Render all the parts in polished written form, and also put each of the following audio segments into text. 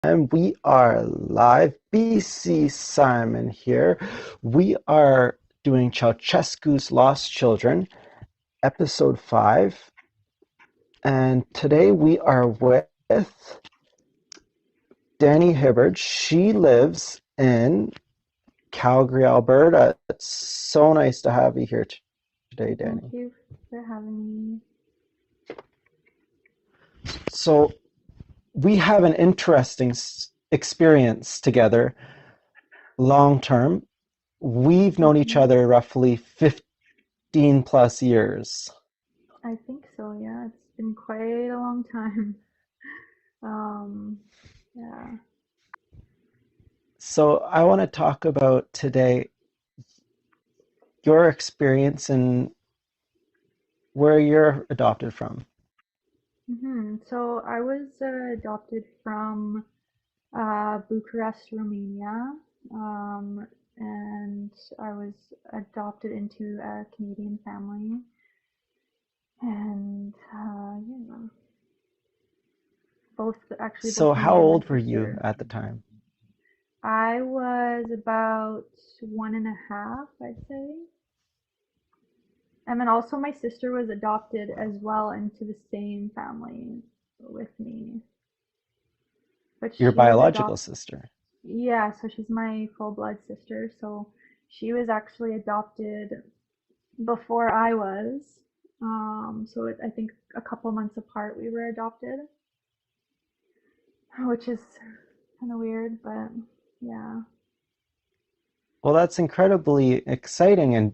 And we are live. BC Simon here. We are doing Ceausescu's Lost Children, episode 5. And today we are with Dani Hibbard. She lives in Calgary, Alberta. It's so nice to have you here today, Thank Dani. you for having me. So, we have an interesting experience together long term. We've known each hmm other roughly 15 plus years. I think so, yeah. It's been quite a long time. Um, yeah. So I want to talk about today your experience and where you're adopted from. So I was adopted from Bucharest, Romania, um, and I was adopted into a Canadian family. And yeah, So both how me and my old were you sister. at the time? I was about 1.5, I'd say. And then also my sister was adopted as well into the same family with me. But Your she was biological adopted, sister. yeah, so she's my full blood sister. So she was actually adopted before I was. I think a couple months apart we were adopted, which is kind of weird, but yeah. Well, that's incredibly exciting and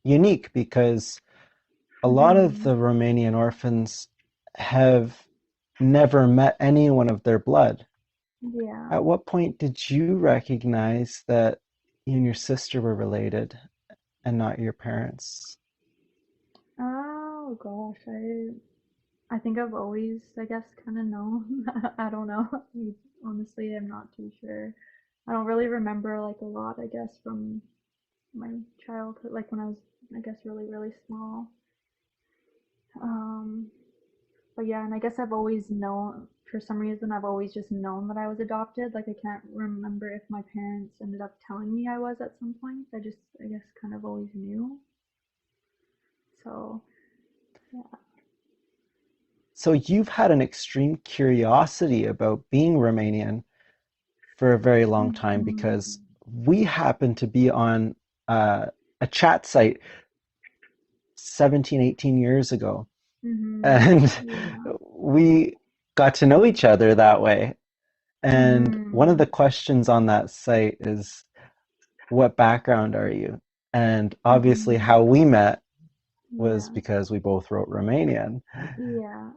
unique because a lot of hmm the Romanian orphans have never met anyone of their blood. Yeah. At what point did you recognize that you and your sister were related and not your parents? Oh gosh, I think I've always, I guess, kind of known. I don't know. Honestly, I'm not too sure. I don't really remember like a lot, I guess, from my childhood, like when I was, I guess, really, really small. Um, but yeah, and I guess I've always known, for some reason, I've always just known that I was adopted. Like I can't remember if my parents ended up telling me I was at some point. I guess, kind of always knew. So yeah. So you've had an extreme curiosity about being Romanian for a very long time because hmm we happen to be on a chat site 17, 18 years ago. And Yeah. we got to know each other that way. And one of hmm the questions on that site is, what background are you? And obviously, hmm how we met was Yeah. because we both wrote Romanian. Yeah.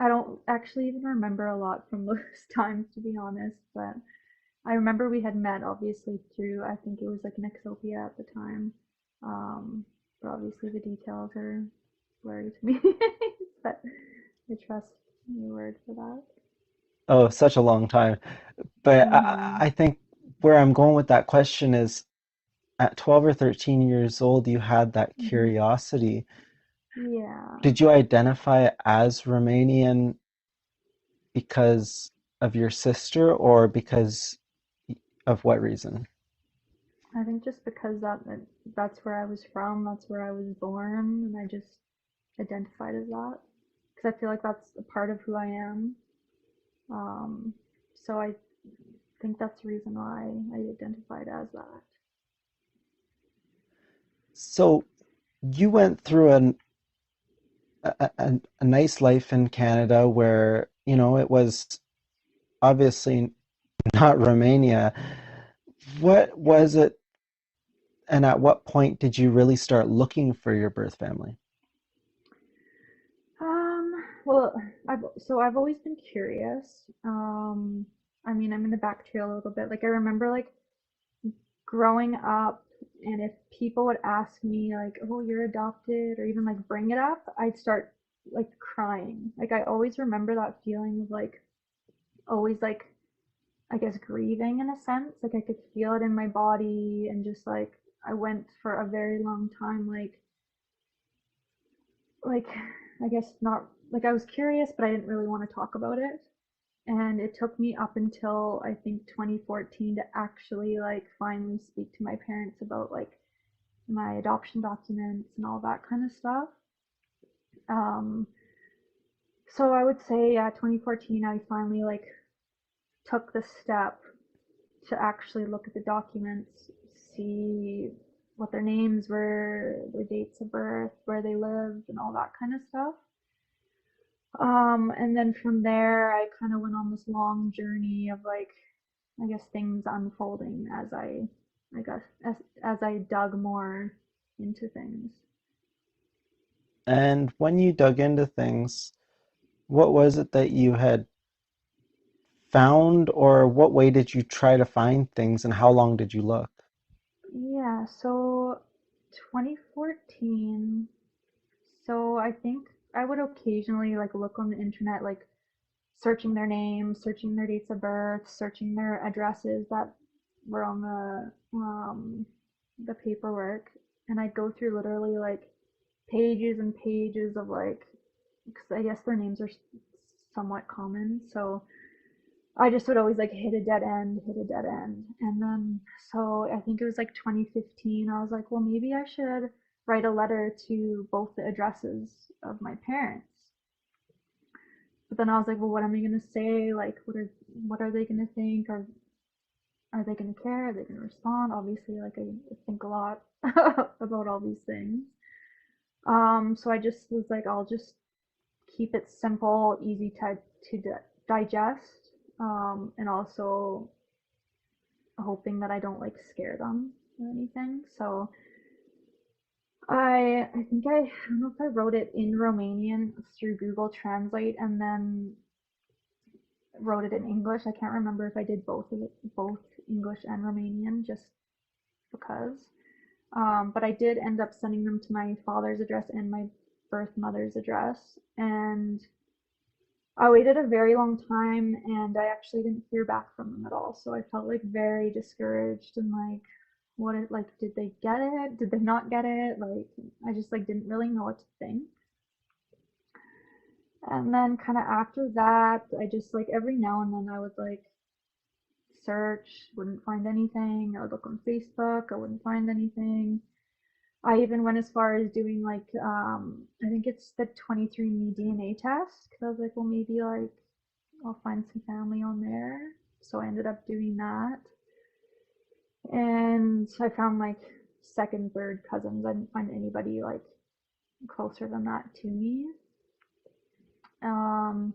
I don't actually even remember a lot from those times, to be honest, but I remember we had met obviously through, I think it was like Nexopia at the time. Um, but obviously the details are blurry to me, but I trust your word for that. Oh, such a long time. But Mm-hmm. I think where I'm going with that question is at 12 or 13 years old, you had that Mm-hmm. curiosity. Yeah. Did you identify as Romanian because of your sister or because of what reason? I think just because that's where I was from, that's where I was born, and I just identified as that because I feel like that's a part of who I am. Um, so I think that's the reason why I identified as that. So you went through a nice life in Canada where, it was obviously not Romania. What was it, and at what point did you really start looking for your birth family? Um, well, I've always been curious. I mean, I'm in the backtrail a little bit. Like I remember like growing up, and if people would ask me like, "Oh, you're adopted," or even like bring it up, I'd start like crying. Like I always remember that feeling of like always like, I guess, grieving in a sense. Like I could feel it in my body, and just like I went for a very long time like I guess not, like I was curious, but I didn't really want to talk about it. And it took me up until I think 2014 to actually like finally speak to my parents about like my adoption documents and all that kind of stuff. Um, so I would say, yeah, 2014, I finally like took the step to actually look at the documents, see what their names were, their dates of birth, where they lived, and all that kind of stuff. And then from there, I kind of went on this long journey of like, I guess things unfolding as I guess, as I dug more into things. And when you dug into things, what was it that you had found, or what way did you try to find things, and how long did you look? Yeah, so 2014. So I think I would occasionally like look on the internet, like searching their names, searching their dates of birth, searching their addresses that were on the paperwork, and I'd go through literally like pages and pages of like, because I guess their names are somewhat common, so I just would always like hit a dead end, hit a dead end. And then, so I think it was like 2015, I was like, well, maybe I should write a letter to both the addresses of my parents. But then I was like, well, what am I going to say? Like, what are they going to think? Are they going to care? Are they going to respond? Obviously, like I think a lot about all these things. So I just was like, I'll just keep it simple, easy to digest, and also hoping that I don't like scare them or anything. So I think I don't know if I wrote it in Romanian through Google Translate and then wrote it in English. I can't remember if I did both of it, both English and Romanian, just because. But I did end up sending them to my father's address and my birth mother's address, and I waited a very long time and I actually didn't hear back from them at all. So I felt like very discouraged and like, like, did they get it? Did they not get it? Like, I just like didn't really know what to think. And then kind of after that, I just like every now and then I would like search, wouldn't find anything. I would look on Facebook, I wouldn't find anything. I even went as far as doing like I think it's the 23andMe DNA test because I was like, well, maybe like I'll find some family on there. So I ended up doing that. And I found like second, third cousins. I didn't find anybody like closer than that to me. Um,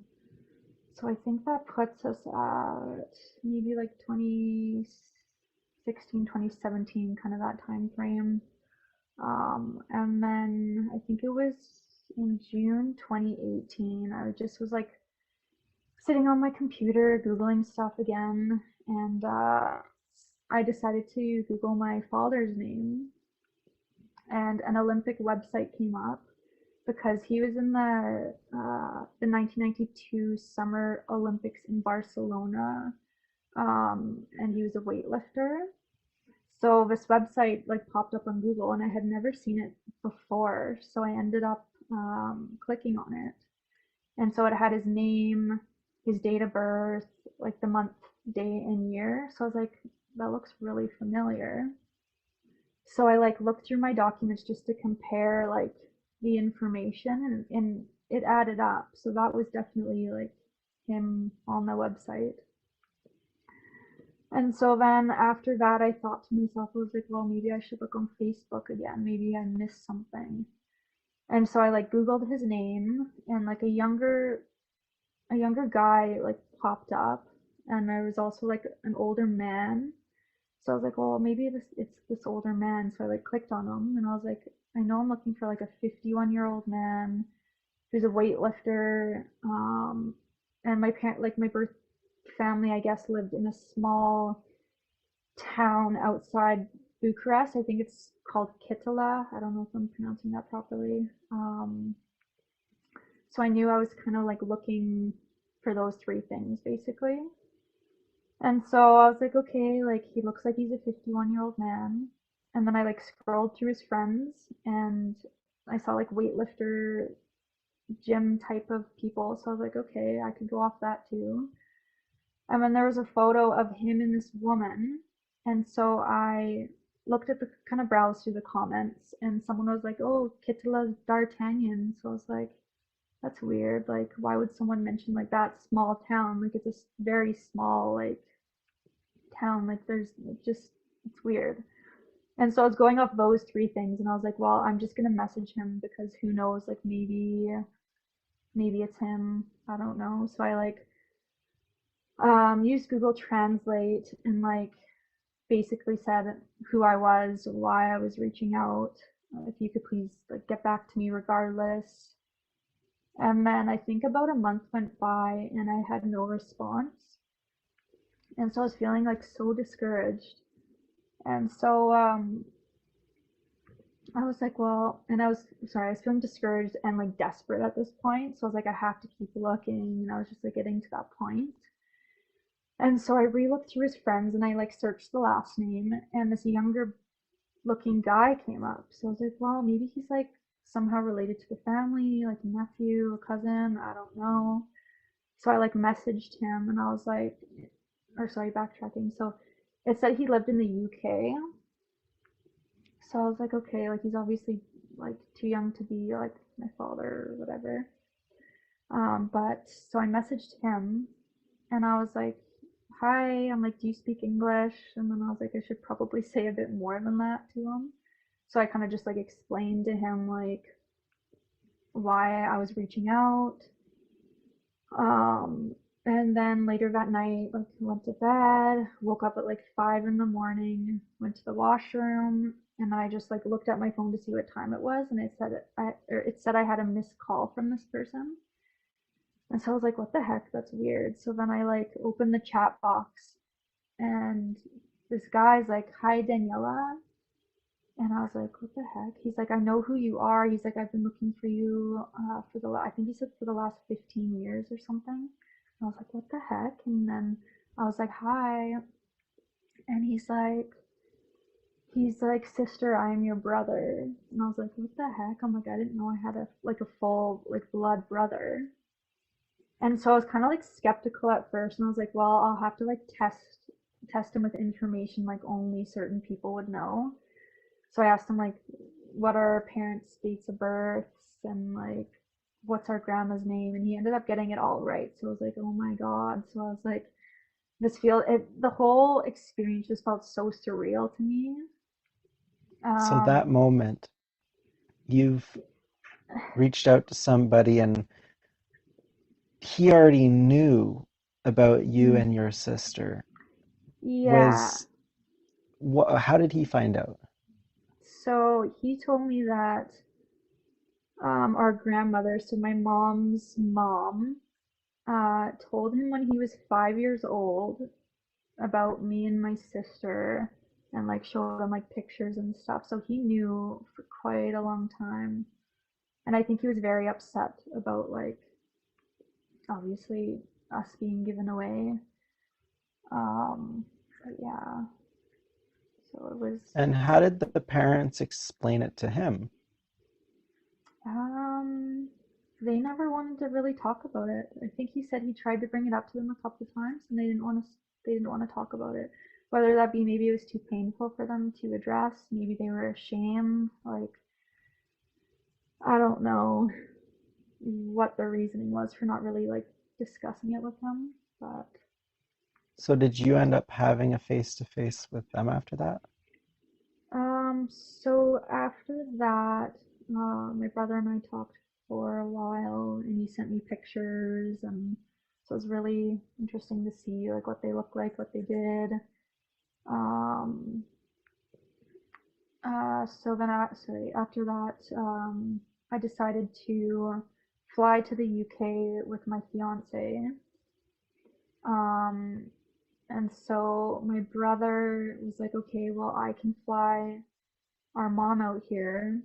so I think that puts us at maybe like 2016, 2017, kind of that time frame. And then I think it was in June 2018, I just was like sitting on my computer Googling stuff again, and I decided to Google my father's name, and an Olympic website came up because he was in the 1992 Summer Olympics in Barcelona, and he was a weightlifter. So this website like popped up on Google, and I had never seen it before, so I ended up clicking on it, and so it had his name, his date of birth, like the month, day, and year. So I was like, that looks really familiar. So I like looked through my documents just to compare like the information, and it added up. So that was definitely like him on the website. And so then after that, I thought to myself, I was like, well, maybe I should look on Facebook again. Maybe I missed something. And so I like Googled his name, and like a younger guy like popped up, and there was also like an older man. So I was like, well, maybe it's this older man. So I like clicked on him, and I was like, I know I'm looking for like a 51-year-old man who's a weightlifter. And my parent, like my birth family, I guess, lived in a small town outside Bucharest. I think it's called Kitala. I don't know if I'm pronouncing that properly. So I knew I was kind of like looking for those three things basically. And so I was like, okay, like he looks like he's a 51-year-old man. And then I like scrolled through his friends, and I saw like weightlifter, gym type of people. So I was like, okay, I could go off that too. And then there was a photo of him and this woman. And so I looked at the kind of browsed through the comments, and someone was like, "Oh, Kittela's D'Artagnan." So I was like, "That's weird. Like, why would someone mention like that small town? Like, it's a very small like town. Like, there's like, just it's weird." And so I was going off those three things, and I was like, "Well, I'm just gonna message him because who knows? Like, maybe it's him. I don't know." So I like used Google Translate and like basically said who I was, why I was reaching out, if you could please like get back to me regardless. And then I think about a month went by and I had no response. And so I was feeling like so discouraged. And so I was like, well, and I was sorry, I was feeling discouraged and like desperate at this point. So I was like, I have to keep looking. And I was just like getting to that point. And so I re-looked through his friends and I like searched the last name and this younger looking guy came up. So I was like, well, maybe he's like somehow related to the family, like a nephew, a cousin, I don't know. So I like messaged him and I was like, or sorry, backtracking. So it said he lived in the UK. So I was like, okay, like he's obviously like too young to be like my father or whatever. But so I messaged him and I was like, hi, I'm like, do you speak English? And then I was like, I should probably say a bit more than that to him. So I kind of just like explained to him like why I was reaching out. Um, and then later that night, like went to bed, woke up at like 5 in the morning, went to the washroom, and I just like looked at my phone to see what time it was, and it said I had a missed call from this person. And so I was like, what the heck? That's weird. So then I like opened the chat box and this guy's like, hi Daniela. And I was like, what the heck? He's like, I know who you are. He's like, I've been looking for you for I think he said for the last 15 years or something. And I was like, what the heck? And then I was like, hi. And he's like, sister, I am your brother. And I was like, what the heck? I'm like, I didn't know I had a full like blood brother. And so I was kind of like skeptical at first, and I was like, well, I'll have to like test him with information like only certain people would know. So I asked him like, what are our parents' dates of births and like what's our grandma's name, and he ended up getting it all right. So I was like, oh my god. So I was like, the whole experience just felt so surreal to me. So that Um, moment, you've reached out to somebody and he already knew about you and your sister. yeah. Was how did he find out? So he told me that our grandmother, so my mom's mom, told him when he was 5 years old about me and my sister and like showed him like pictures and stuff. So he knew for quite a long time. And I think he was very upset about like obviously us being given away. But yeah, so it was And how did the parents explain it to him? um they never wanted to really talk about it. I think he said he tried to bring it up to them a couple times and they didn't want to talk about it. Whether that be maybe it was too painful for them to address, maybe they were ashamed, like I don't know what the reasoning was for not really like discussing it with him, but So did you end up having a face to face with them after that? so after that, my brother and I talked for a while, and he sent me pictures, and so it was really interesting to see like what they look like, what they did. Um, sorry, after that, I decided to fly to the UK with my fiance. Um, and so my brother was like, okay, well, I can fly our mom out here,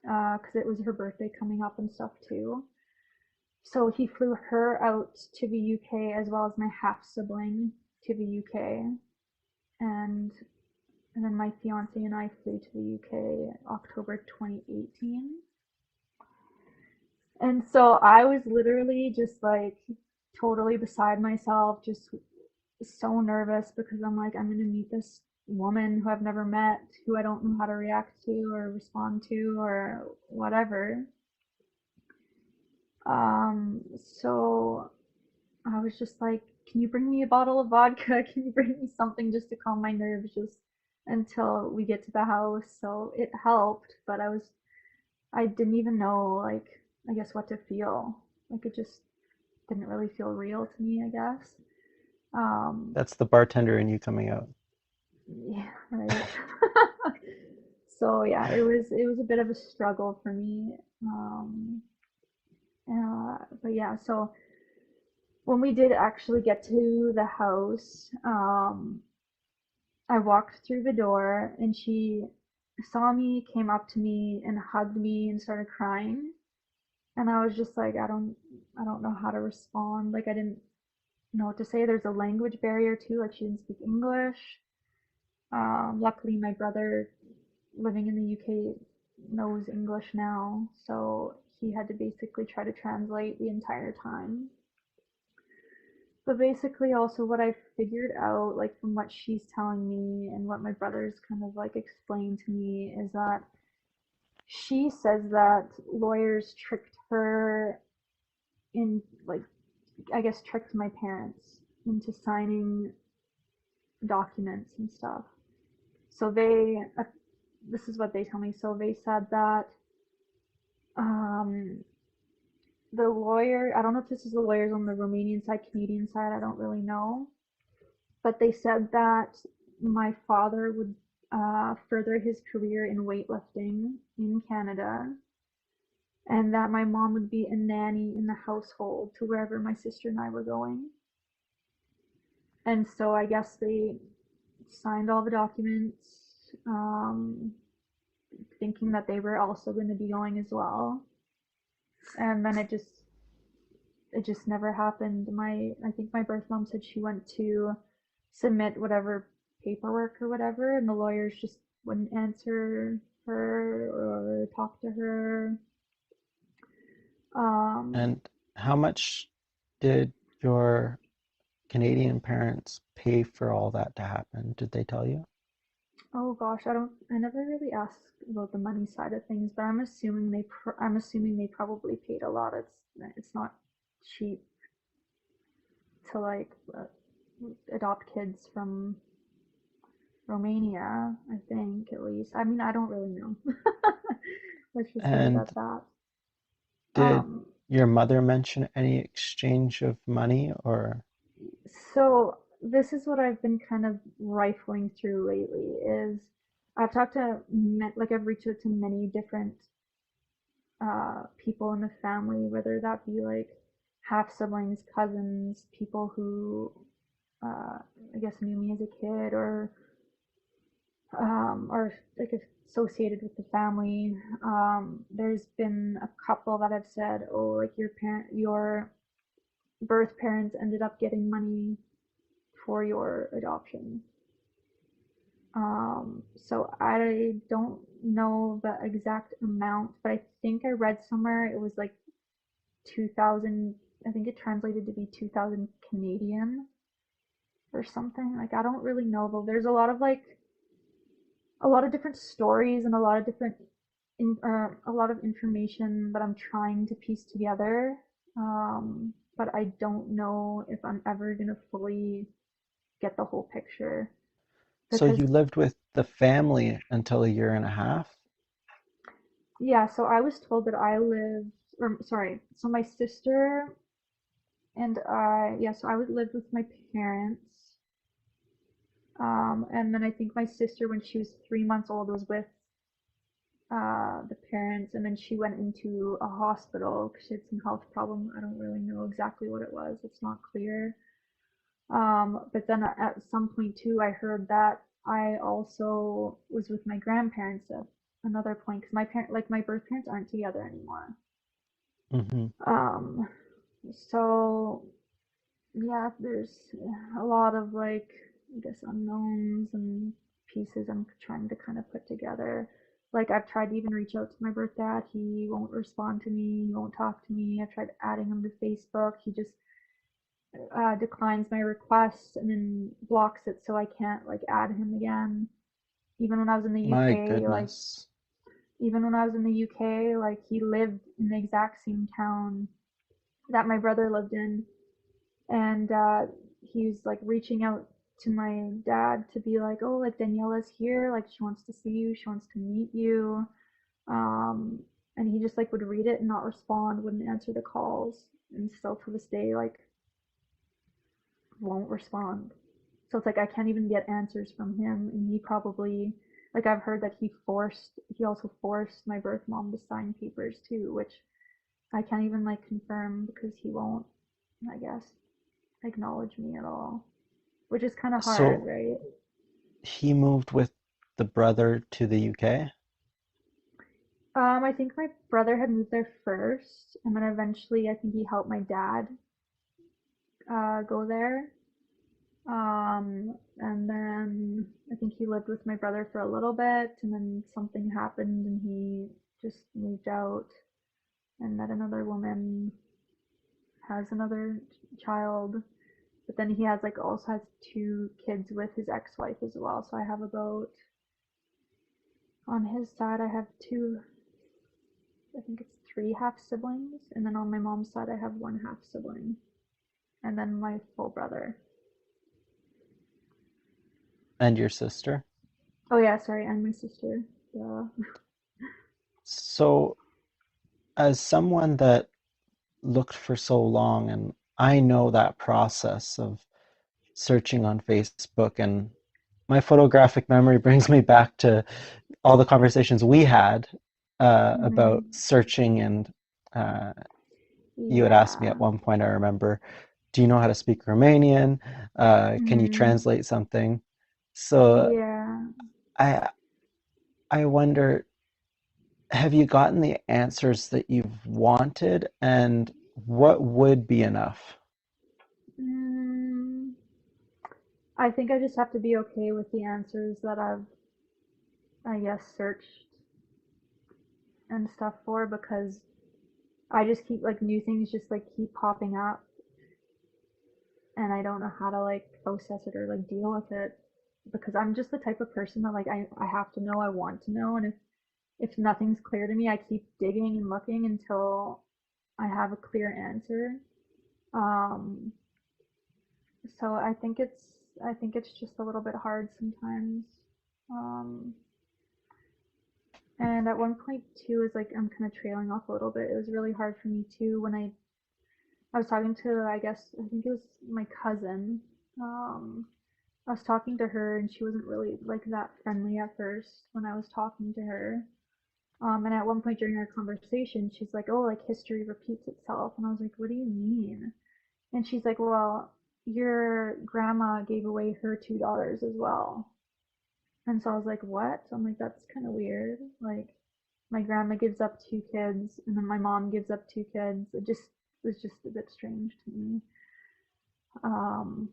because it was her birthday coming up and stuff too. So he flew her out to the UK as well as my half sibling to the UK, and and then my fiance and I flew to the UK October 2018. And so I was literally just like totally beside myself, just so nervous because I'm like, I'm gonna meet this woman who I've never met, who I don't know how to react to or respond to or whatever. So I was just like, can you bring me a bottle of vodka? Can you bring me something just to calm my nerves just until we get to the house? So it helped, but I didn't even know, like, I guess what to feel. Like it just didn't really feel real to me, I guess. Um, That's the bartender in you coming out. yeah, right. So yeah, it was a bit of a struggle for me. But yeah, so when we did actually get to the house, I walked through the door and she saw me, came up to me and hugged me and started crying. And I was just like, I don't know how to respond. Like I didn't know what to say. There's a language barrier too. Like she didn't speak English. Luckily, my brother living in the UK knows English now, so he had to basically try to translate the entire time. But basically, also what I figured out, like from what she's telling me and what my brother's kind of like explained to me, is that she says that lawyers tricked her in, like, I guess tricked my parents into signing documents and stuff. So this is what they tell me. So they said that um, the lawyer, I don't know if this is the lawyers on the Romanian side, Canadian side, I don't really know, but they said that my father would further his career in weightlifting in Canada, and that my mom would be a nanny in the household to wherever my sister and I were going. And so I guess they signed all the documents, thinking that they were also going to be going as well. And then it just never happened. I think my birth mom said she went to submit whatever paperwork or whatever, and the lawyers just wouldn't answer her or talk to her. Um, And how much did your Canadian parents pay for all that to happen? Did they tell you? oh gosh, I never really asked about the money side of things, but I'm assuming they probably paid a lot. It's not cheap to like adopt kids from Romania, I think at least. I mean, I don't really know. Let's just leave it And at that. did Um, your mother mention any exchange of money or so this is what I've been kind of rifling through lately is I've talked to like I've reached out to many different people in the family, whether that be like half siblings, cousins, people who uh, I guess knew me as a kid or like associated with the family. There's been a couple that have said, "Oh, like your birth parents ended up getting money for your adoption." So I don't know the exact amount, but I think I read somewhere it was like 2000. I think it translated to be 2000 Canadian or something. Like I don't really know though. There's a lot of like a lot of different stories and a lot of a lot of information that I'm trying to piece together. But I don't know if I'm ever gonna fully get the whole picture so because you lived with the family until a year and a half? yeah. So I was told that I lived, or sorry. So my sister and I, yeah. So I would live with my parents. And then I think my sister, when she was 3 months old, was with the parents, and then she went into a hospital because she had some health problem. I don't really know exactly what it was. It's not clear. But then at some point too, I heard that I also was with my grandparents at another point because like my birth parents aren't together anymore. Hmm. Um, so yeah, there's a lot of like I guess unknowns and pieces I'm trying to kind of put together. Like I've tried to even reach out to my birth dad. He won't respond to me. He won't talk to me. I've tried adding him to Facebook. He just declines my request and then blocks it so I can't like add him again. Even when I was in the My UK, like goodness. even when I was in the UK, like he lived in the exact same town that my brother lived in, and he's like reaching out to my dad to be like, oh, like Daniela's here, like she wants to see you, she wants to meet you, um, and he just like would read it and not respond, wouldn't answer the calls, and still to this day like won't respond. So it's like I can't even get answers from him, and he probably like I've heard that he also forced my birth mom to sign papers too, which I can't even like confirm because he won't, I guess, acknowledge me at all, which is kind of hard, So right? he moved with the brother to the UK? I think my brother had moved there first, and then eventually I think he helped my dad go there. And then I think he lived with my brother for a little bit, and then something happened, and he just moved out and met another woman, has another child, but then he has like also has two kids with his ex-wife as well. So I have about on his side I have two, I think it's three half siblings, and then on my mom's side I have one half sibling, and then my full brother. And your sister? Oh yeah, sorry, and my sister. Yeah. So, as someone that looked for so long, and I know that process of searching on Facebook, and my photographic memory brings me back to all the conversations we had about Hmm. searching, and uh, you had asked me Yeah. at one point, I remember, do you know how to speak Romanian? Can you Hmm. translate something? So Yeah. I I wonder, have you gotten the answers that you've wanted, and what would be enough? Mm, I think I just have to be okay with the answers that I've, I guess, searched and stuff for because I just keep like new things just like keep popping up and I don't know how to like process it or like deal with it because I'm just the type of person that like I have to know, I want to know, and if nothing's clear to me, I keep digging and looking until I have a clear answer. Um, so I think it's just a little bit hard sometimes. Um, and at one point too is like I'm kind of trailing off a little bit. It was really hard for me too when I was talking to, I guess I think it was my cousin. Um, I was talking to her and she wasn't really like that friendly at first when I was talking to her. And at one point during our conversation, she's like, "Oh, like history repeats itself," and I was like, "What do you mean?" And she's like, "Well, your grandma gave away her $2 as well." And so I was like, "What?" I'm like, "That's kind of weird." Like, my grandma gives up two kids, and then my mom gives up two kids. It just was just a bit strange to me. Um,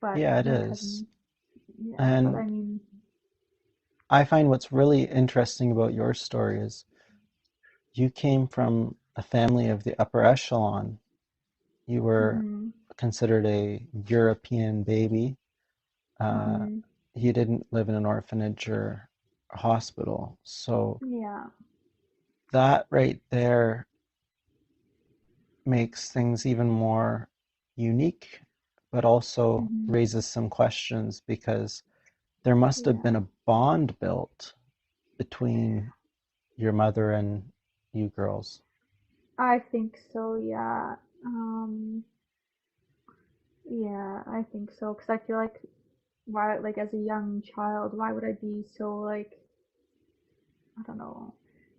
but Yeah, it my is. cousin, yeah, but I And mean, I find what's really interesting about your story is you came from a family of the upper echelon. You were mhm, considered a European baby. Uh, mhm, you didn't live in an orphanage or a hospital. So yeah, that right there makes things even more unique, but also mhm, raises some questions because there must have been yeah. a bond built between your mother and you girls. I think so, yeah. Yeah, I think so. Because I feel like why, like as a young child, why would I be so like, I don't know,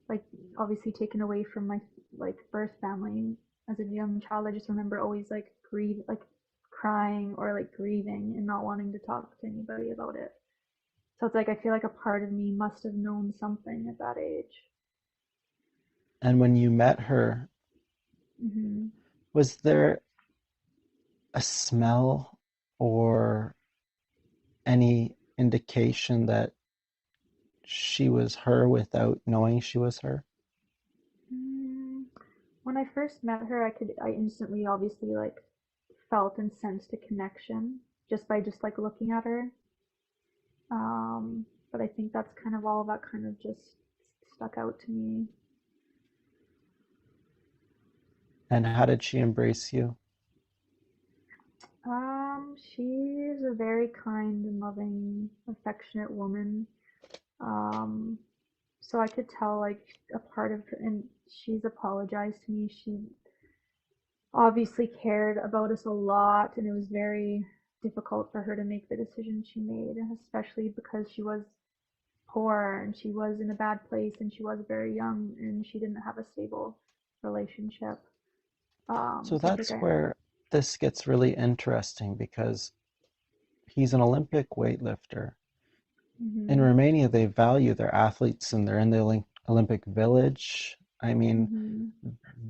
like obviously taken away from my like birth family as a young child. I just remember always like like crying or like grieving and not wanting to talk to anybody about it. So it's like I feel like a part of me must have known something at that age. And when you met her, Hmm. was there a smell or any indication that she was her without knowing she was her? Mm, when I first met her, I instantly obviously like felt and sensed a connection just by just like looking at her. But I think that's kind of all that kind of just stuck out to me. And how did she embrace you? She's a very kind and loving, affectionate woman. Um, so I could tell like a part of her, and she's apologized to me. She obviously cared about us a lot, and it was very difficult for her to make the decision she made, especially because she was poor and she was in a bad place and she was very young and she didn't have a stable relationship. So So I think that's I. where this gets really interesting because he's an Olympic weightlifter. In Mhm. Romania, they value their athletes and they're in the Olympic Village. I mean, Mhm.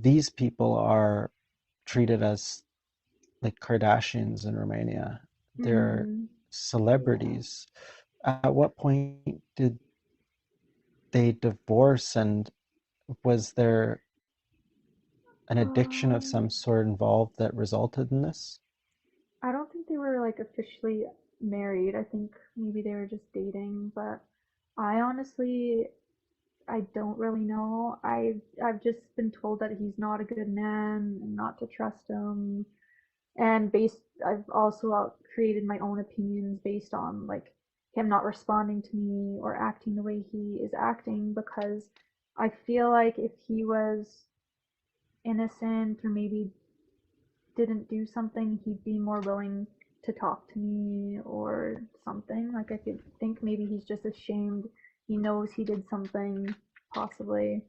these people are treated as like Kardashians in Romania. They're Mhm. Yeah. celebrities. At what point did they divorce, and was there an addiction of some Um, sort involved that resulted in this? I don't think they were like officially married. I think maybe they were just dating, but I honestly I don't really know. I've just been told that he's not a good man and not to trust him. And based I've also created my own opinions based on like him not responding to me or acting the way he is acting because I feel like if he was innocent or maybe didn't do something, he'd be more willing to talk to me or something. Like I could think maybe he's just ashamed. He knows he did something possibly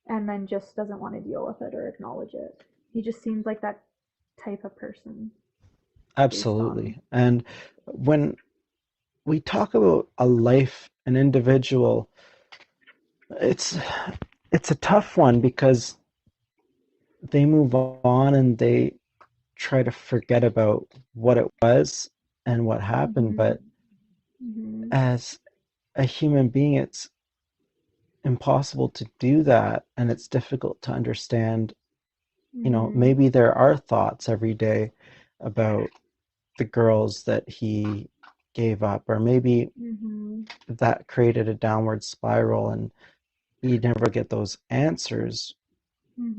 and then just doesn't want to deal with it or acknowledge it. He just seems like that type of person based on. Absolutely. And when we talk about a life, an individual, it's it's a tough one because they move on and they try to forget about what it was and what happened. Mhm. But Mhm. as a human being, it's impossible to do that, and it's difficult to understand. Mhm. Maybe there are thoughts every day about the girls that he gave up, or maybe Mhm. that created a downward spiral and you never get those answers.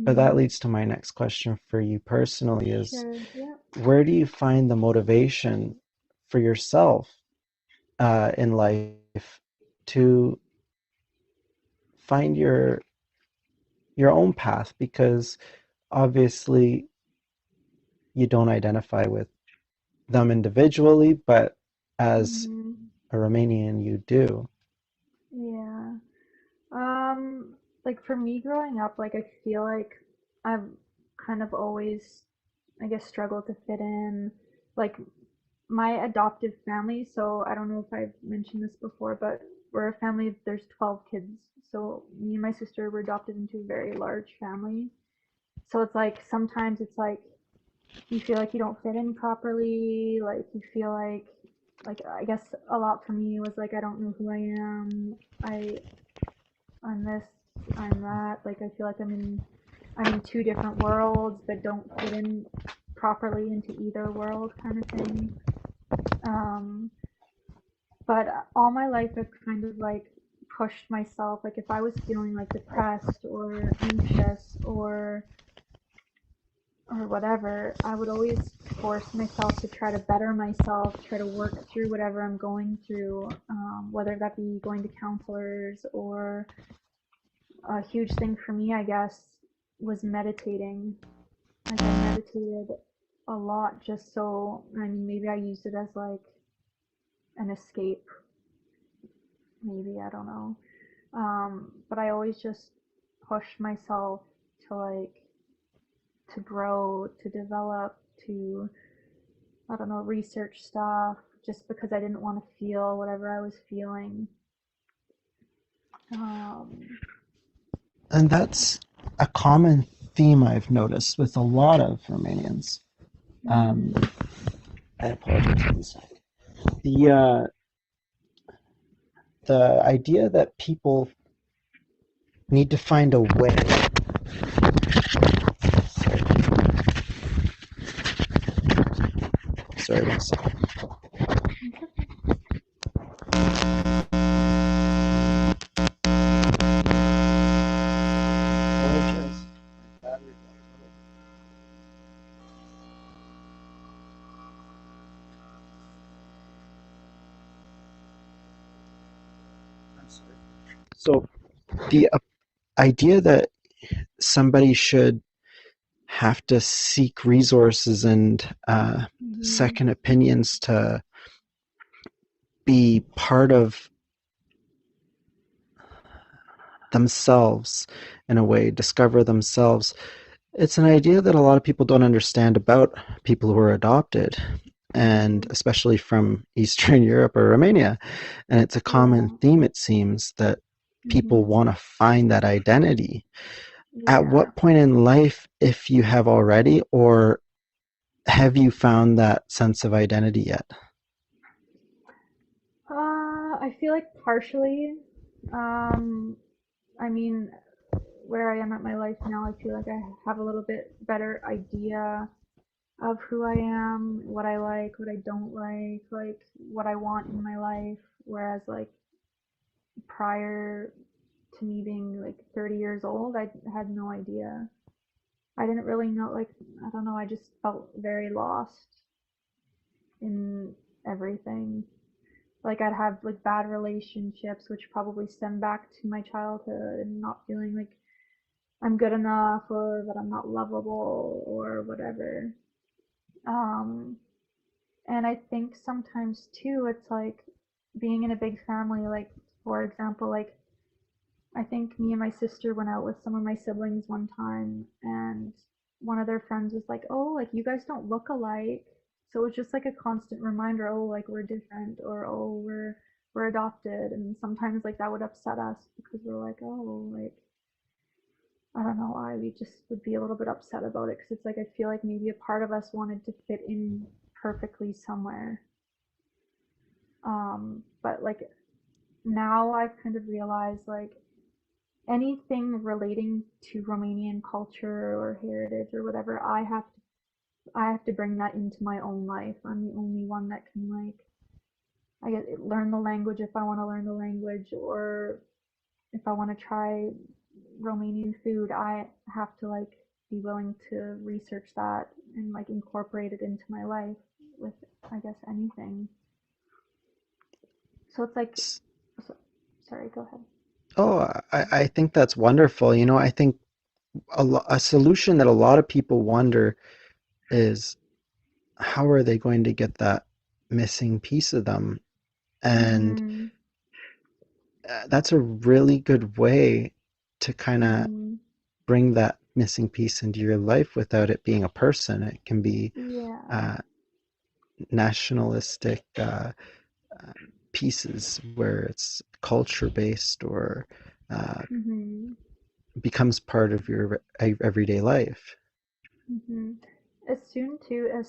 But that Mhm. leads to my next question for you personally is Sure. Yeah. where do you find the motivation for yourself in life to find your own path? Because obviously you don't identify with them individually, but as Mhm. a Romanian, you do. Yeah. Like for me growing up, like I feel like I've kind of always, I guess, struggled to fit in. Like my adoptive family, so I don't know if I've mentioned this before, but we're a family, there's 12 kids. So me and my sister were adopted into a very large family. So it's like sometimes it's like you feel like you don't fit in properly, like you feel like I guess a lot for me was like I don't know who I am. I I'm this, I'm that. Like I feel like I'm in two different worlds but don't fit in properly into either world kind of thing. Um but all my life I've kind of like pushed myself like if I was feeling like depressed or anxious or whatever, I would always force myself to try to better myself, try to work through whatever I'm going through, whether that be going to counselors or a huge thing for me, I guess, was meditating. Like I meditated a lot just so, I mean, maybe I used it as like an escape, maybe, I don't know. But I always just pushed myself to like, to grow, to develop, to I don't know, research stuff just because I didn't want to feel whatever I was feeling. Um, And that's a common theme I've noticed with a lot of Romanians. Um, mhm, I apologize for a sec. The idea that people need to find a way. Sorry. Sorry, one second. Apologize. My battery went low. I'm sorry. So the idea that somebody should have to seek resources and Mm-hmm. second opinions to be part of themselves in a way, discover themselves. It's an idea that a lot of people don't understand about people who are adopted, and Mm-hmm. especially from Eastern Europe or Romania. And it's a common Yeah. theme, it seems, that people Mm-hmm. want to find that identity. At Yeah. what point in life, if you have already, or have you found that sense of identity yet? I feel like partially. Um, I mean, where I am at my life now, I feel like I have a little bit better idea of who I am, what I like, what I don't like what I want in my life. Whereas like prior to me being like 30 years old, I had no idea. I didn't really know, like, I don't know, I just felt very lost in everything. Like I'd have like bad relationships, which probably stem back to my childhood and not feeling like I'm good enough or that I'm not lovable or whatever. Um, and I think sometimes too, it's like being in a big family, like for example, like I think me and my sister went out with some of my siblings one time, and one of their friends was like, "Oh, like you guys don't look alike." So it was just like a constant reminder, "Oh, like we're different," or "Oh, we're adopted." And sometimes like that would upset us because we're like, "Oh, like I don't know why." We just would be a little bit upset about it because it's like I feel like maybe a part of us wanted to fit in perfectly somewhere. But like now I've kind of realized like anything relating to Romanian culture or heritage or whatever, I have to bring that into my own life. I'm the only one that can like I get learn the language if I want to learn the language, or if I want to try Romanian food, I have to like be willing to research that and like incorporate it into my life with I guess anything. So it's like so, sorry, go ahead. Oh, I think that's wonderful. I think a solution that a lot of people wonder is how are they going to get that missing piece of them? And Mhm. that's a really good way to kind of Mhm. bring that missing piece into your life without it being a person. It can be Yeah. uh, nationalistic pieces where it's culture based or uh, Mhm. becomes part of your everyday life. As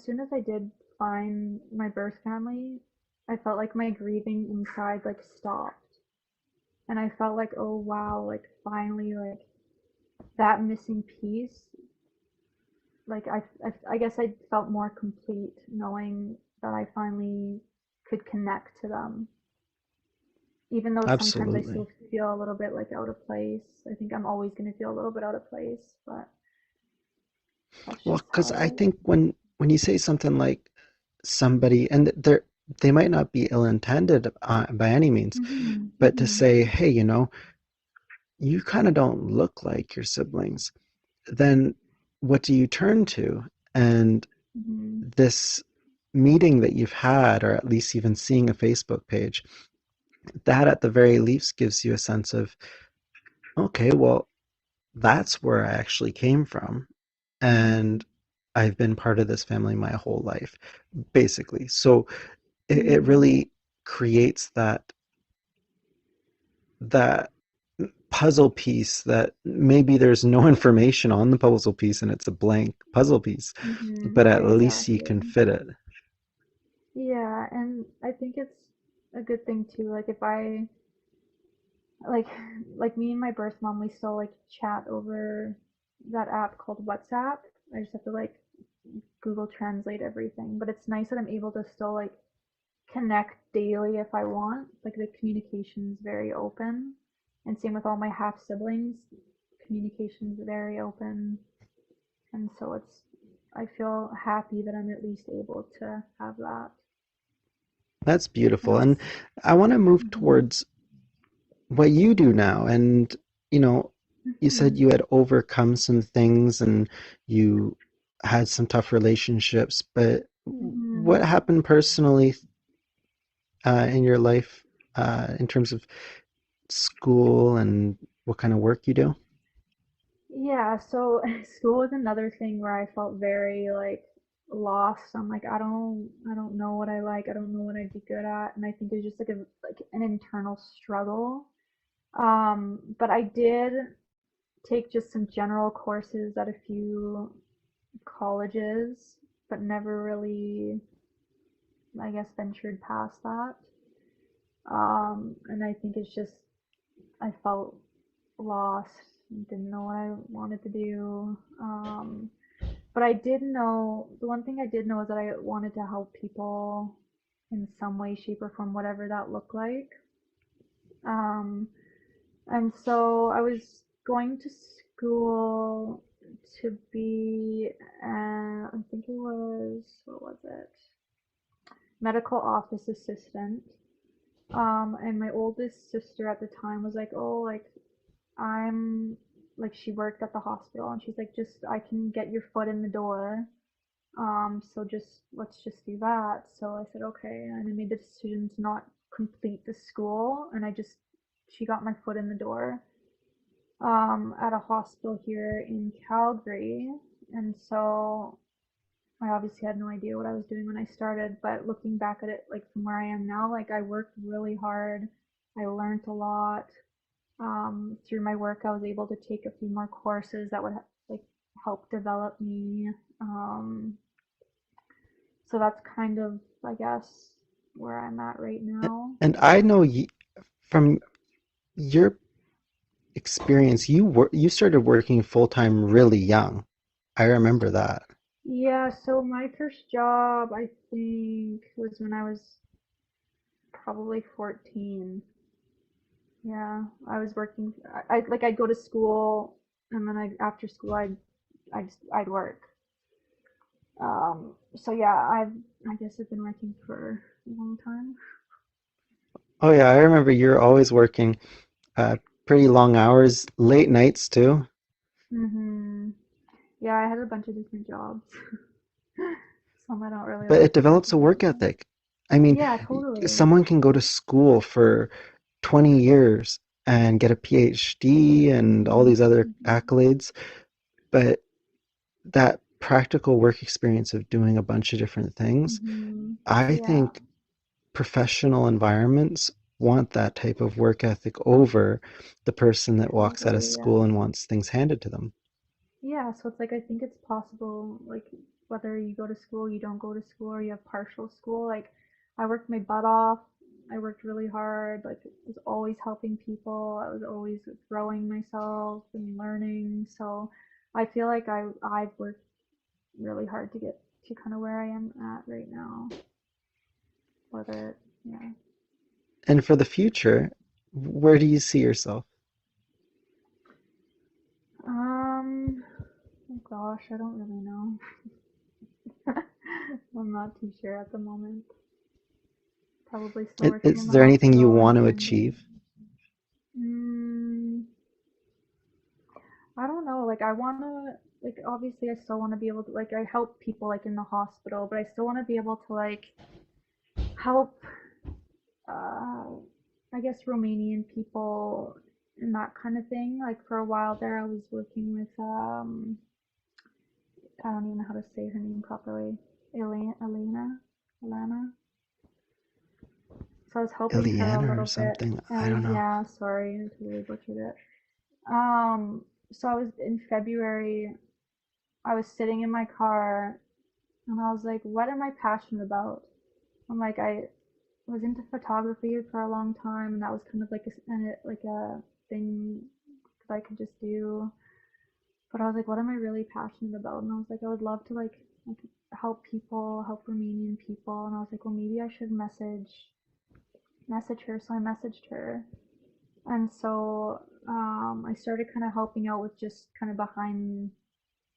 soon as I did find my birth family, I felt like my grieving inside like stopped. And I felt like, oh wow, like finally like that missing piece, like I guess I felt more complete knowing that I finally could connect to them. Even though sometimes I Absolutely. still feel a little bit like out of place. I think I'm always going to feel a little bit out of place, but that's Well, just because how I it is. think when you say something like somebody, and they might not be ill-intended by any means, Mhm. but to Mhm. say, hey, you kind of don't look like your siblings, then what do you turn to? And Mhm. this meeting that you've had, or at least even seeing a Facebook page, that at the very least gives you a sense of, okay, well, that's where I actually came from. Mhm. And I've been part of this family my whole life, basically. So it Mhm. really creates that puzzle piece that maybe there's no information on the puzzle piece and it's a blank puzzle piece, Mhm. but at least you can Exactly. fit it. Yeah, and I think it's a good thing too. Like if I like like me and my birth mom, we still like chat over that app called WhatsApp. I just have to like Google Translate everything. But it's nice that I'm able to still like connect daily if I want. Like the communication's very open. And same with all my half siblings. Communication's very open. And so I feel happy that I'm at least able to have that. That's And beautiful. And it's, I want to move mhm, towards what you do now. And, you know, you said mhm, you had overcome some things and you had some tough relationships, but what mhm. happened personally in your life in terms of school and what kind of work you do? Yeah, so school was another thing where I felt very like lost. I'm like, I don't know what I like. I don't know what I'd be good at. And I think it's just like an internal struggle. But I did take just some general courses at a few colleges, but never really, I guess, ventured past that. And I think it's just I felt lost, didn't know what I wanted to do. But I did know the one thing I did know is that I wanted to help people in some way, shape, or form, whatever that looked like. Um, and so I was going to school to be, I think it was, what was it? Medical office assistant. And my oldest sister at the time was like, oh, like I'm like she worked at the hospital and she's like, just I can get your foot in the door. So just let's just do that. So I said okay, and I made the decision to not complete the school, and she got my foot in the door at a hospital here in Calgary, and so I obviously had no idea what I was doing when I started, but looking back at it, like from where I am now, like I worked really hard. I learned a lot. Through my work, I was able to take a few more courses that would like help develop me. So that's kind of, I guess, where I'm at right now. And I know from your experience, you started working full time really young. I remember that. Yeah, so my first job, I think, was when I was probably 14. Yeah, I was working. Like I'd go to school, and then after school I'd work. So yeah, I guess I've been working for a long time. Oh yeah, I remember you're always working pretty long hours, late nights too. Mhm. Yeah, I had a bunch of different jobs. Some I don't really But it like develops a talking work about. ethic. I mean, Yeah, totally. someone can go to school for 20 years and get a PhD and all these other Mhm. accolades, but that practical work experience of doing a bunch of different things, Mhm. I Yeah, think professional environments want that type of work ethic over the person that walks out of totally. Yeah. school and wants things handed to them. Yeah, so it's like I think it's possible, like whether you go to school, you don't go to school, or you have partial school. Like I worked my butt off. I worked really hard. Like was always helping people. I was always growing myself and learning. So I feel like I've worked really hard to get to kind of where I am at right now. Whether yeah. And for the future, where do you see yourself? Oh gosh, I don't really know. I'm not too sure at the moment. Probably still working in Is the there anything you hospital want to and achieve? mm, I don't know. Like I wanna like obviously I still want to be able to like I help people like in the hospital, but I still want to be able to like help uh I guess Romanian people and that kind of thing. Like for a while there I was working with I don't even know how to say her name properly. Elena. So I was helping her a Ileana or little bit. something? I Ellie, don't know. yeah, sorry, I totally butchered it. So I was in February, I was sitting in my car and I was like, what am I passionate about? I'm like, I was into photography for a long time and that was kind of like a thing that I could just do. But I was like, what am I really passionate about? And I was like, I would love to like like help people, help Romanian people. And I was like, well, maybe I should message her. So I messaged her. And so I started kind of helping out with just kind of behind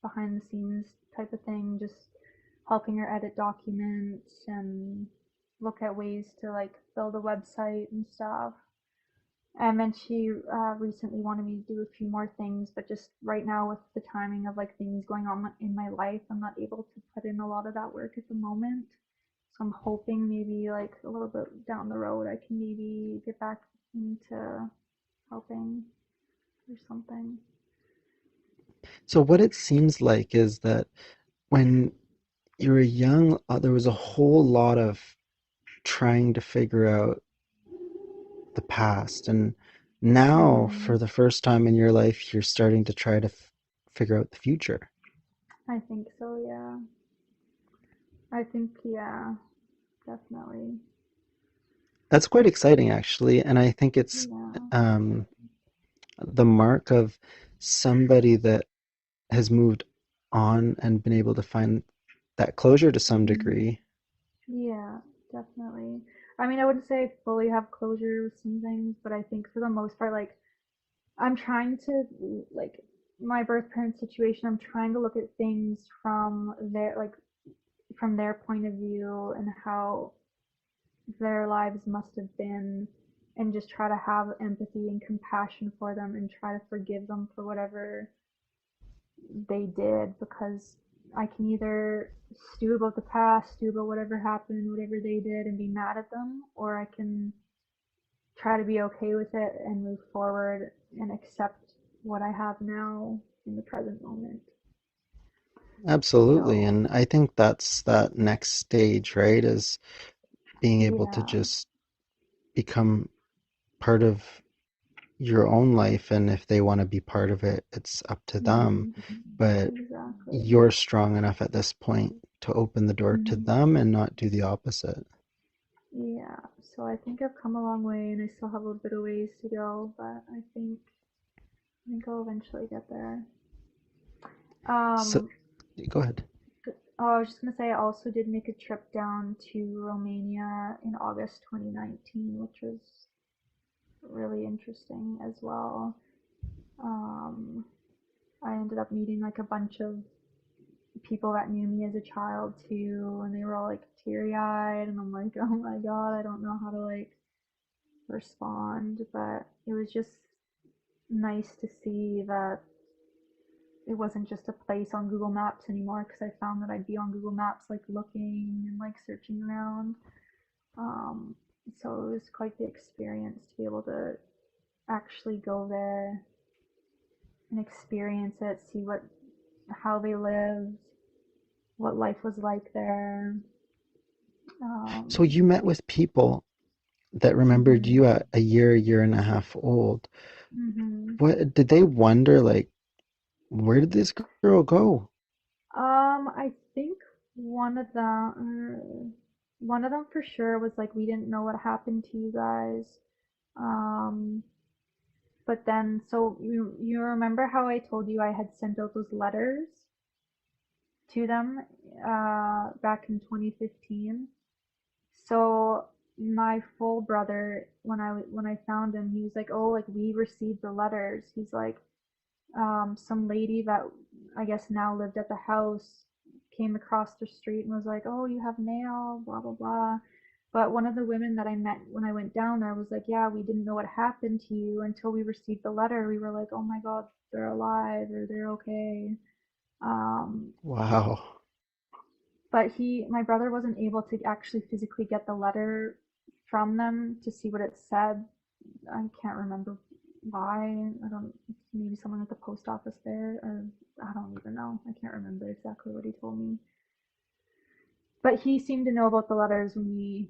the scenes type of thing, just helping her edit documents and look at ways to like build a website and stuff. And then she recently wanted me to do a few more things, but just right now with the timing of like things going on in my life, I'm not able to put in a lot of that work at the moment. So I'm hoping maybe like a little bit down the road I can maybe get back into helping or something. So what it seems like is that when you were young, there was a whole lot of trying to figure out the past, and now Mm-hmm. for the first time in your life, you're starting to try to figure out the future. I think so, yeah. I think, yeah, definitely. That's quite exciting, actually, and I think it's Yeah. um, the mark of somebody that has moved on and been able to find that closure to some Hmm. degree. Yeah, definitely. I mean, I wouldn't say I fully have closure with some things, but I think for the most part, like, I'm trying to, like, my birth parent situation, I'm trying to look at things from their point of view and how their lives must have been, and just try to have empathy and compassion for them and try to forgive them for whatever they did, because I can either stew about the past, stew about whatever happened, whatever they did, and be mad at them, or I can try to be okay with it and move forward and accept what I have now in the present moment. Absolutely, So, and I think that's that next stage, right? Is being able to yeah. just become part of your own life, and if they want to be part of it, it's up to them. Hmm. But Exactly. you're strong enough at this point to open the door to Hmm. them and not do the opposite. Yeah. So I think I've come a long way, and I still have a little bit of ways to go, but I think I'll eventually get there. So Um, go ahead. Oh, I was just gonna say I also did make a trip down to Romania in August 2019, which was really interesting as well. Um, I ended up meeting like a bunch of people that knew me as a child too, and they were all like teary-eyed, and I'm like, oh my God, I don't know how to like respond, but it was just nice to see that it wasn't just a place on Google Maps anymore, because I found that I'd be on Google Maps like looking and like searching around. Um, so it was quite the experience to be able to actually go there and experience it, see how they lived, what life was like there. So Um, you met with people that remembered mhm, you at a year and a half old. mhm. What did they wonder, like, where did this girl go? I think one of one of them for sure was like, we didn't know what happened to you guys. Um, but then, so you remember how I told you I had sent out those letters to them back in 2015? So my full brother, when I found him, he was like, "Oh, like we received the letters." He's like, some lady that I guess now lived at the house came across the street and was like, "Oh, you have mail, blah blah blah." But one of the women that I met when I went down there was like, "Yeah, we didn't know what happened to you until we received the letter. We were like, oh my God, they're alive or they're okay." Um, Wow. but my brother wasn't able to actually physically get the letter from them to see what it said. I can't remember why. I don't, maybe someone at the post office there, or I don't even know. I can't remember exactly what he told me. But he seemed to know about the letters when we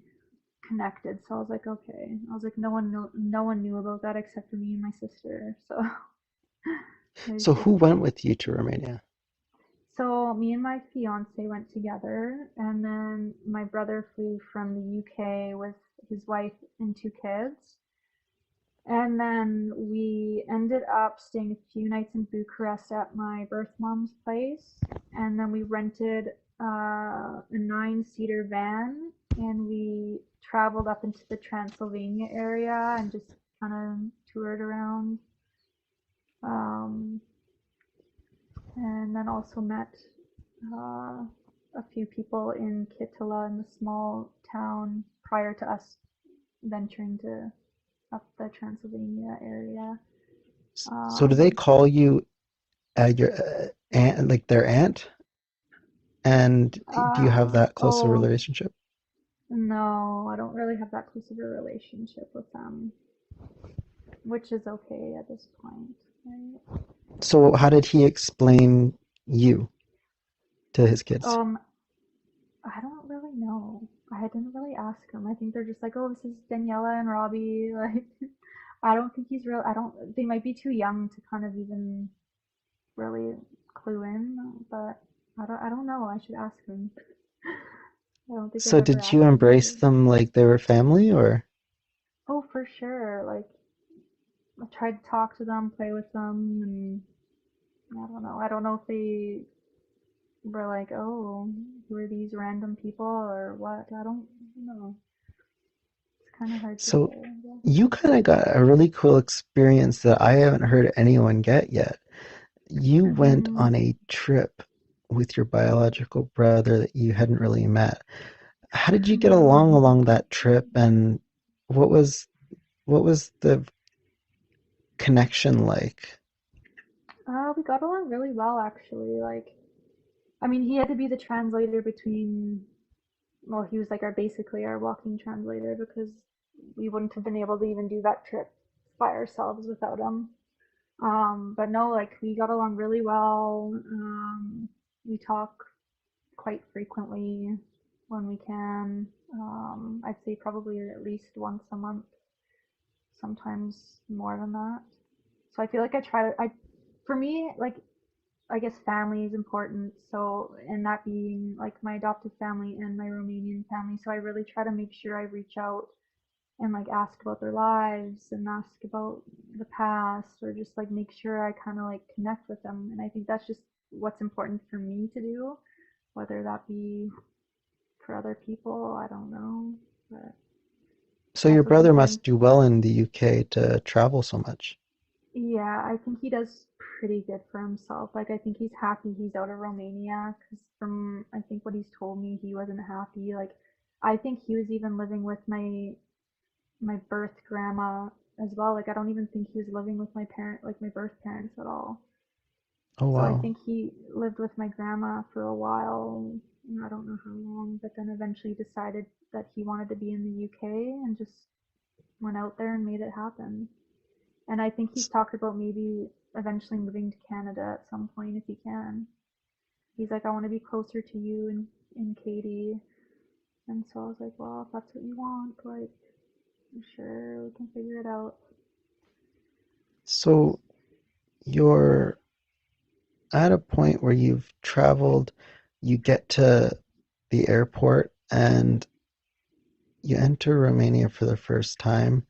connected, so I was like, okay. I was like, no one knew about that except for me and my sister. So it was So just, who went with you to Romania? so me and my fiance went together, and then my brother flew from the UK with his wife and two kids. And then we ended up staying a few nights in Bucharest at my birth mom's place. And then we rented a nine-seater van, and we traveled up into the Transylvania area and just kind of toured around. Um, and then also met uh, a few people in Kittila in the small town prior to us venturing to up the Transylvania area. So do they Um, call you your aunt, like their aunt? And do you have that close a oh, relationship? no, I don't really have that close of a relationship with them, which is okay at this point, right? So how did he explain you to his kids? Um, I don't really know. I didn't really ask them. I think they're just like, oh, this is Daniela and Robbie. Like, I don't think he's real. I don't. They might be too young to kind of even really clue in, but I don't know. I should ask him. I don't think I've So ever did you asked him embrace to. them like they were family or? Oh, for sure. Like, I tried to talk to them, play with them, and I don't know. I don't know if they were like, oh, who are these random people or what? I don't know. It's kind of hard to So say, I guess. you kind of got a really cool experience that I haven't heard anyone get yet. You went Mm-hmm. on a trip with your biological brother that you hadn't really met. How did you get along that trip, and what was what was the connection like? We got along really well, actually. Like, I mean, he had to be the translator between, well, he was like our basically our walking translator because we wouldn't have been able to even do that trip by ourselves without him. But no, like we got along really well. We talk quite frequently when we can. I'd say probably at least once a month, sometimes more than that. So I feel like I try to, for me, like I guess family is important. So, and that being like my adoptive family and my Romanian family. So I really try to make sure I reach out and like ask about their lives and ask about the past or just like make sure I kind of like connect with them. And I think that's just what's important for me to do, whether that be for other people, I don't know. But So your that's what's brother important. must do well in the UK to travel so much. Yeah, I think he does pretty good for himself. Like, I think he's happy he's out of Romania because from I think what he's told me, he wasn't happy. Like, I think he was even living with my birth grandma as well. Like, I don't even think he was living with my parent, like my birth parents at all. Oh So I wow. think he lived with my grandma for a while. I don't know how long, but then eventually decided that he wanted to be in the UK and just went out there and made it happen. And I think he's S- talked about maybe eventually moving to Canada at some point if he can. He's like, I want to be closer to you and Katie. And so I was like, well, if that's what you want, like, I'm sure we can figure it out. So you're at a point where you've traveled, you get to the airport and you enter Romania for the first time.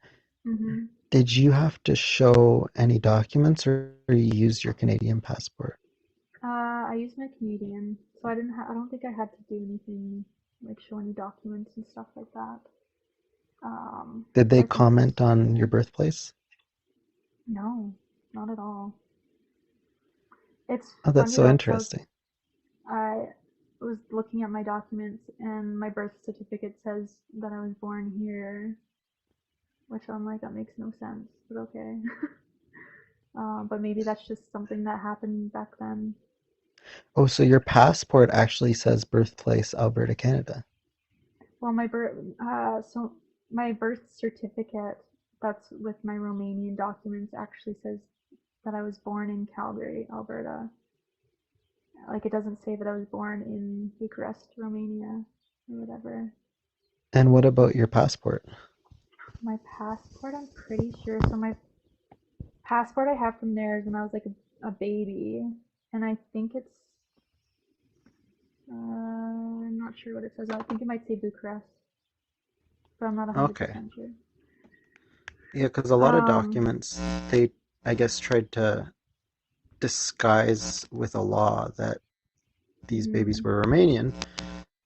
Mm-hmm. Did you have to show any documents or you used your Canadian passport? I used my Canadian, so I don't think I had to do anything like show any documents and stuff like that. Did So they I think it was, comment on your birthplace? no, not at all. It's Oh, that's funny so though, because interesting. I was looking at my documents and my birth certificate says that I was born here, which I'm like, that makes no sense, but okay. But maybe that's just something that happened back then. Oh, so your passport actually says birthplace, Alberta, Canada. Well, so my birth certificate that's with my Romanian documents actually says that I was born in Calgary, Alberta. Like it doesn't say that I was born in Bucharest, Romania, or whatever. And what about your passport? My passport, I'm pretty sure. So my passport I have from there is when I was like a baby, and I think it's I'm not sure what it says. I think it might say Bucharest, but I'm not Okay. 100% sure. Yeah, because a lot of Um, documents, they, I guess, tried to disguise with a law that these babies Mhm. were Romanian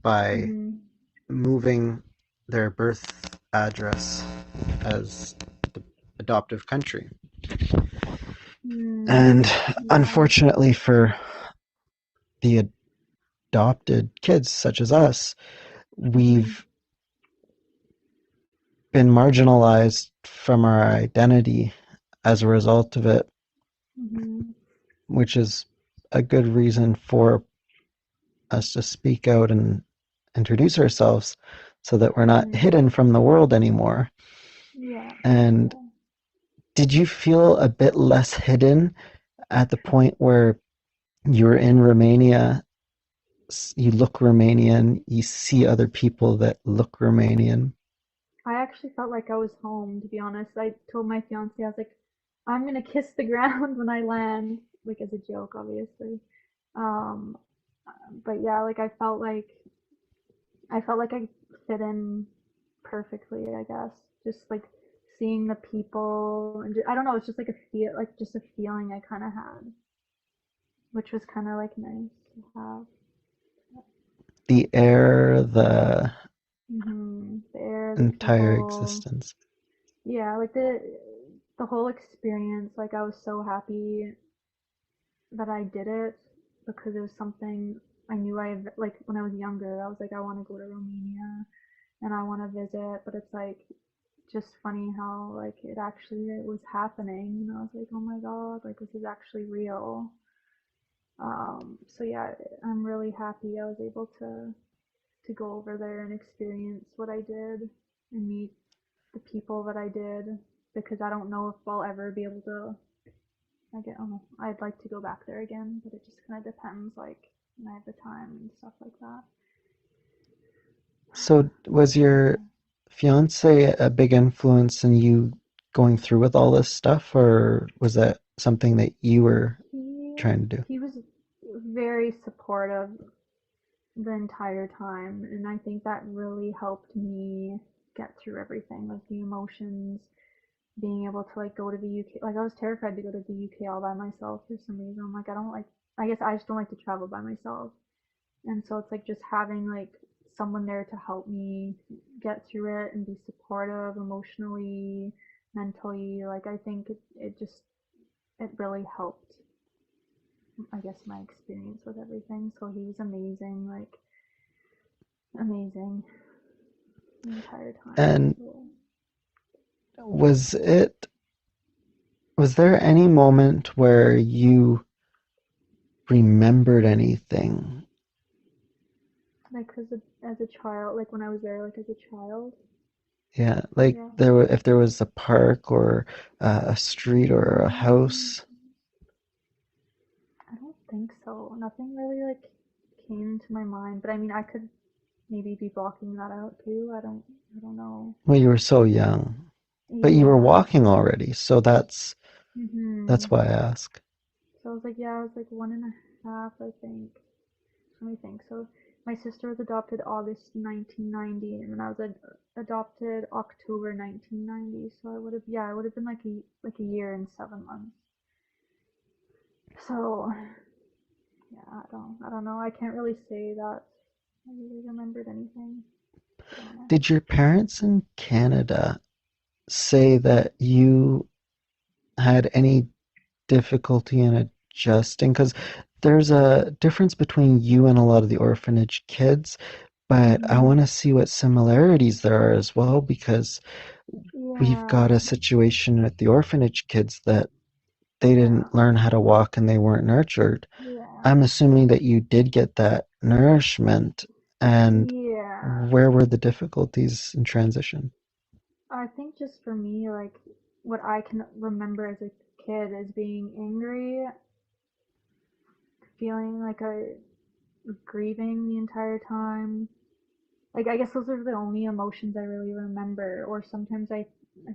by Mhm. moving their birth address as the adoptive country. Mm. And Yeah. unfortunately for the adopted kids, such as us, Mhm. we've been marginalized from our identity as a result of it, Mhm. which is a good reason for us to speak out and introduce ourselves so that we're not Mhm. hidden from the world anymore. Yeah. And Yeah. did you feel a bit less hidden at the point where you were in Romania? You look Romanian, you see other people that look Romanian. I actually felt like I was home, to be honest. I told my fiance, I was like, I'm gonna kiss the ground when I land, like as a joke, obviously. Um, but yeah, like I felt like I fit in perfectly, I guess. Just like seeing the people and I don't know, it's just like just a feeling I kind of had, which was kind of like nice to have. The air, the The air, the entire people, existence. yeah, like the whole experience. Like I was so happy that I did it because it was something I knew like when I was younger. I was like, I want to go to Romania and I want to visit, but it's like just funny how like it was happening, and I was like, oh my god, like this is actually real. So yeah, I'm really happy I was able to go over there and experience what I did and meet the people that I did, because I don't know if I'll ever be able to. Oh, I'd like to go back there again, but it just kind of depends, like when I have the time and stuff like that. So, was your Yeah. fiance a big influence in you going through with all this stuff, or was that something that you were He trying to do? he was very supportive the entire time, and I think that really helped me get through everything, like the emotions, being able to like go to the UK. Like I was terrified to go to the UK all by myself for some reason. I'm like, I don't like. I guess I just don't like to travel by myself, and so it's like just having like someone there to help me get through it and be supportive emotionally, mentally. Like I think it really helped. I guess my experience with everything. So he was amazing, like amazing the entire time. And So was it, was there any moment where you remembered anything? like as a child, like when I was there, like as a child. Yeah, like Yeah. there were, if there was a park or a street or a Um, house. I don't think so. Nothing really like came to my mind, but I mean, I could maybe be blocking that out too. I don't know. Well, you were so young, but you were Yeah. walking already, so that's Mhm. why I ask. So I was like, yeah, I was like 1.5, I think. Let me think. So my sister was adopted August 1990, and then I was adopted October 1990. So I would have been like a year and 7 months. So yeah, I don't know. I can't really say that I really remembered anything, to be honest. Did your parents in Canada say that you had any difficulty in adjusting? Because there's a difference between you and a lot of the orphanage kids, but I Mhm. want to see what similarities there are as well, because we've got Yeah. a situation with the orphanage kids that they Yeah. didn't learn how to walk and they weren't nurtured. Yeah. I'm assuming that you did get that nourishment, and Yeah. where were the difficulties in transition? I think just for me, like what I can remember as a kid is being angry, feeling like I was grieving the entire time. Like I guess those are the only emotions I really remember. Or sometimes I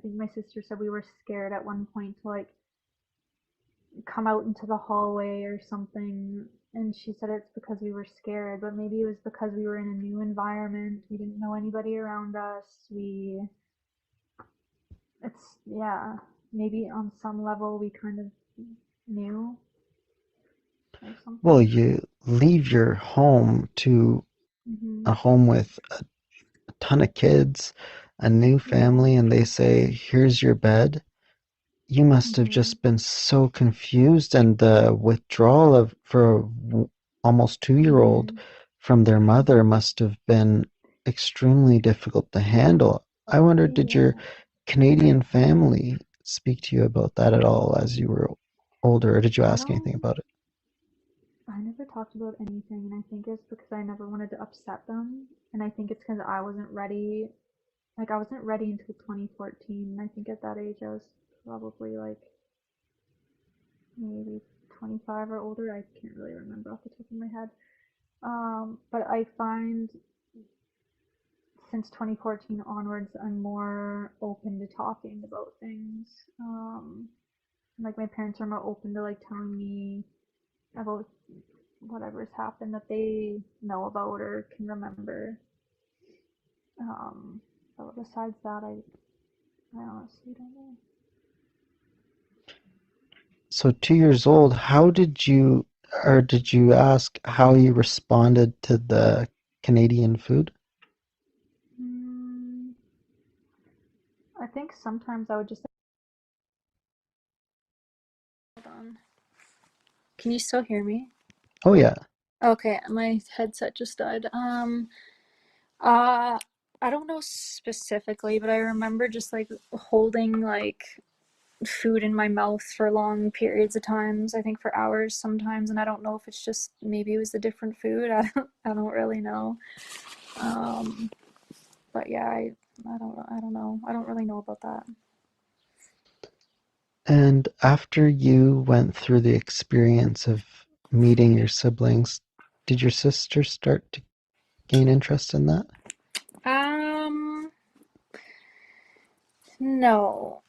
think my sister said we were scared at one point to like come out into the hallway or something, and she said it's because we were scared, but maybe it was because we were in a new environment. We didn't know anybody around us. It's yeah, maybe on some level we kind of knew. or Well, something. you leave your home to Hmm. a home with a ton of kids, a new Yeah. family, and they say, here's your bed. You must have Hmm. just been so confused, and the withdrawal of for a almost 2 year old Hmm. from their mother must have been extremely difficult to handle. I wonder, did your Yeah. Canadian family speak to you about that at all as you were older, or did you I ask anything don't, about it? I never talked about anything, and I think it's because I never wanted to upset them. And I think it's because I wasn't ready. Like, I wasn't ready until 2014. I think at that age, I was probably like maybe 25 or older. I can't really remember off the top of my head. But I find since 2014 onwards, I'm more open to talking about things. Like my parents are more open to like telling me about whatever's happened that they know about or can remember. Um, but besides that, I honestly don't know. So 2 years old, how did you, or did you ask how you responded to the Canadian food? Hmm, I think sometimes I would just hold on. Can you still hear me? Oh yeah. Okay, my headset just died. Uh, I don't know specifically, but I remember just like holding like food in my mouth for long periods of times. I think for hours sometimes, and I don't know if it's just maybe it was the different food. I don't really know. Um, but yeah, I don't know. I don't really know about that. And after you went through the experience of meeting your siblings, did your sister start to gain interest in that? Um, no.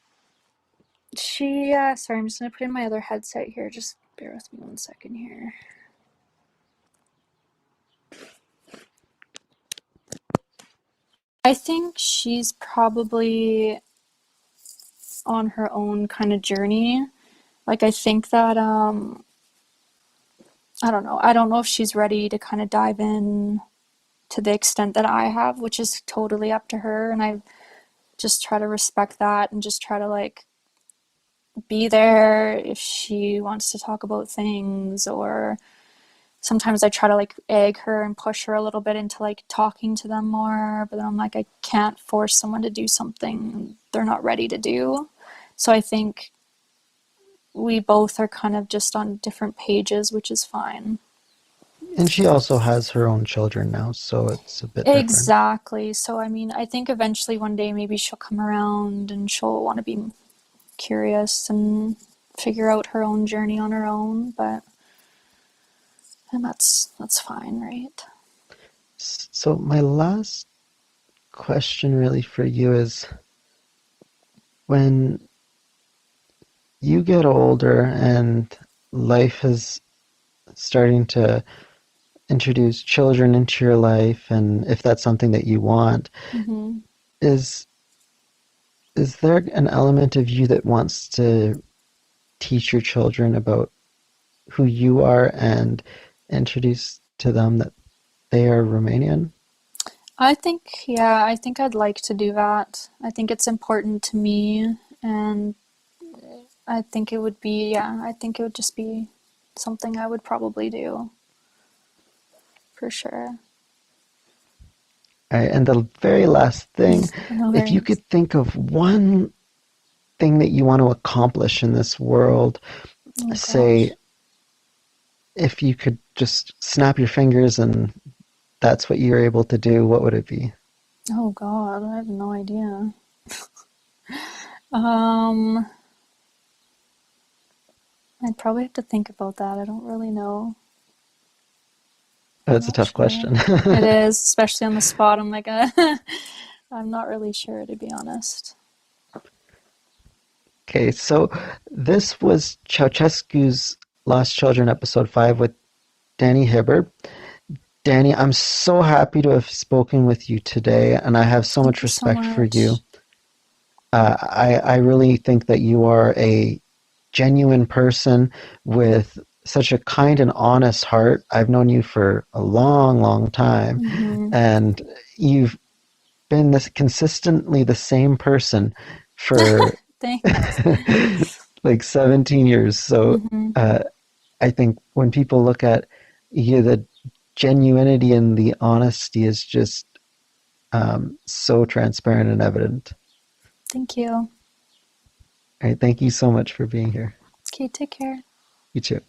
Sorry, I'm just gonna put in my other headset here. Just bear with me one second here. I think she's probably on her own kind of journey. Like I think that I don't know. I don't know if she's ready to kind of dive in to the extent that I have, which is totally up to her, and I just try to respect that and just try to like be there if she wants to talk about things, or sometimes I try to like egg her and push her a little bit into like talking to them more, but then I'm like I can't force someone to do something they're not ready to do. So I think we both are kind of just on different pages, which is fine. And she also has her own children now, so it's a bit different. Exactly. So, I mean, I think eventually one day maybe she'll come around and she'll want to be curious and figure out her own journey on her own, but and that's fine, right? So my last question really for you is when you get older and life is starting to introduce children into your life, and if that's something that you want, Mm-hmm. is is there an element of you that wants to teach your children about who you are and introduce to them that they are Romanian? I think, yeah, I think I'd like to do that. I think it's important to me, and I think it would be, yeah, I think it would just be something I would probably do for sure. All right, and the very last thing, No if you worries. could think of one thing that you want to accomplish in this world, Oh say gosh. if you could just snap your fingers and that's what you're able to do, what would it be? Oh God, I have no idea. Um, I'd probably have to think about that. I don't really know. I'm That's a not tough sure. question. It is, especially on the spot. I'm like, I'm not really sure to be honest. Okay, so this was Ceausescu's Lost Children, episode 5 with Dani Hibbard. Dani, I'm so happy to have spoken with you today, and I have so Thank much you so respect for you. much. I really think that you are a genuine person with such a kind and honest heart. I've known you for a long, long time, Mm-hmm. and you've been this consistently the same person for Thanks. like 17 years. So Mm-hmm. uh, I think when people look at you, the genuinity and the honesty is just so transparent and evident. Thank you. All right, thank you so much for being here. Okay, take care. You too.